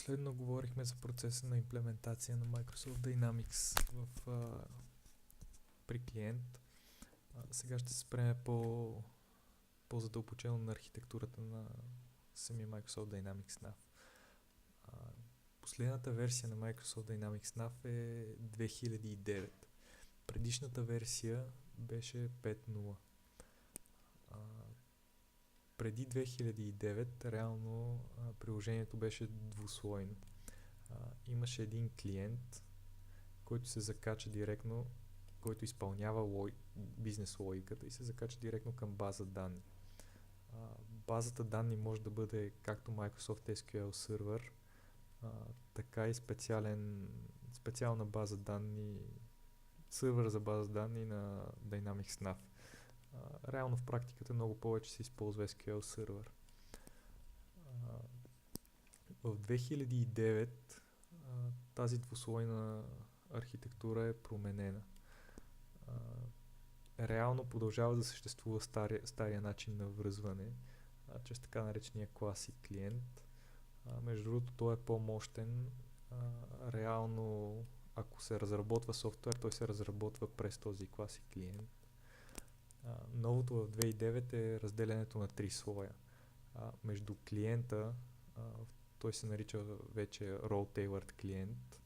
Последно говорихме за процеса на имплементация на Microsoft Dynamics при клиент. Сега ще се спреме по-задълбочено на архитектурата на самия Microsoft Dynamics NAV. Последната версия на Microsoft Dynamics NAV е 2009. Предишната версия беше 5.0. Преди 2009 реално приложението беше двуслойно. Имаше един клиент, който се закача директно, който изпълнява бизнес логиката и се закача директно към база данни. Базата данни може да бъде както Microsoft SQL Server, така и специална база данни, сървър за база данни на Dynamics NAV. Реално в практиката много повече се използва SQL Server. В 2009 тази двуслойна архитектура е променена. Реално продължава да съществува стария начин на връзване, чрез така наречения Classic клиент. Между другото, той е по-мощен. Реално, ако се разработва софтуер, той се разработва през този Classic клиент. Новото в 2009 е разделянето на 3 слоя. Между клиента, той се нарича вече Role-Tailored клиент,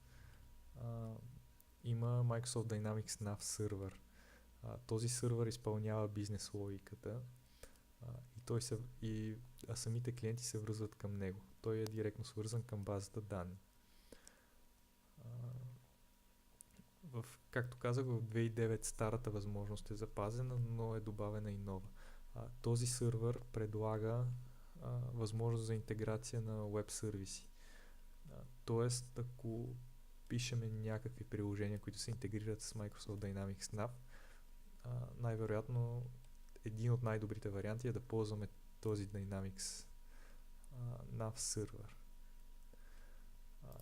има Microsoft Dynamics NAV сервер. Този сервер изпълнява бизнес логиката а самите клиенти се връзват към него. Той е директно свързан към базата данни. Както казах, в 2009 старата възможност е запазена, но е добавена и нова. Този сервер предлага възможност за интеграция на веб сервиси. Тоест, ако пишеме някакви приложения, които се интегрират с Microsoft Dynamics NAV, най-вероятно един от най-добрите варианти е да ползваме този Dynamics NAV сервер.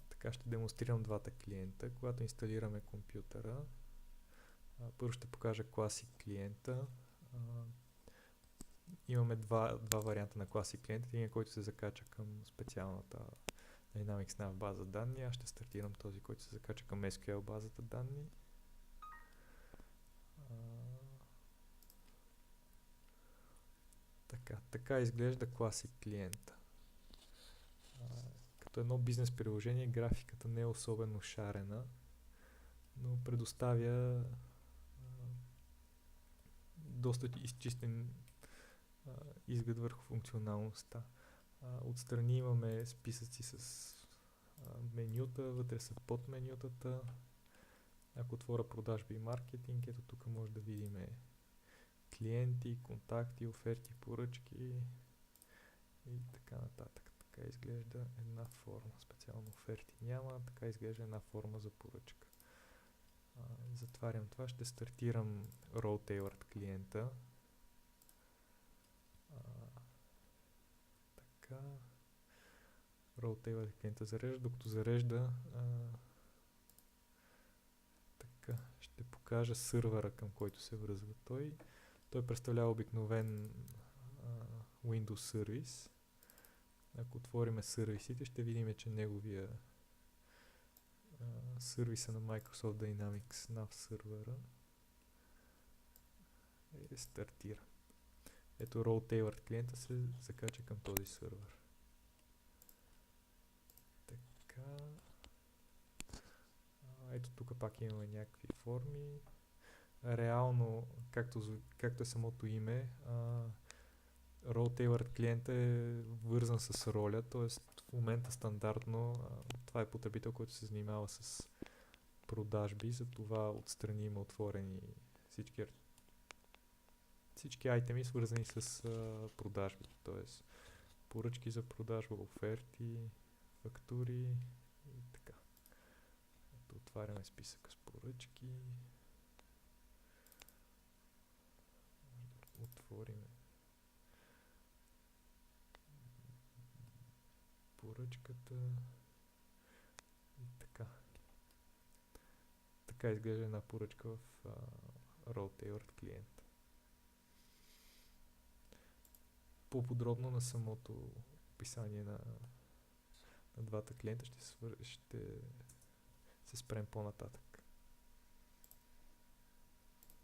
Така ще демонстрирам двата клиента. Когато инсталираме компютъра, първо ще покажа Classic клиента. Имаме два варианта на Classic клиента. Един, който се закача към специалната Dynamics NAV база данни. Аз ще стартирам този, който се закача към SQL базата данни. Така изглежда Classic клиента. Като едно бизнес приложение, графиката не е особено шарена, но предоставя доста изчистен изглед върху функционалността. Отстрани имаме списъци с менюта, вътре са подменютата. Ако отворя продажби и маркетинг, ето тук може да видим клиенти, контакти, оферти, поръчки и така нататък. Така изглежда една форма. Специално оферти няма, така изглежда една форма за поръчка. Затварям това, ще стартирам Role-Tailored клиента. Така. Role-Tailored клиента зарежда, докато зарежда така, ще покажа сървъра, към който се връзва той. Той представлява обикновен Windows сервис. Ако отвориме сервисите, ще видим, че неговия сервиса на Microsoft Dynamics NAV сервера е стартира. Ето Role-Tailored клиента се закача към този сервер. Така. Ето тук пак имаме някакви форми. Реално, както е самото име, Role-Tailored клиента е вързан с роля, т.е. в момента стандартно това е потребител, който се занимава с продажби, затова отстрани има отворени всички айтеми, свързани с продажби, т.е. поръчки за продажба, оферти, фактури и така. Ето, отваряме списъка с поръчки. Отвориме поръчката и така. Така изглежда една поръчка в Role-Tailored клиент. По-подробно на самото описание на двата клиента ще се спрем по-нататък.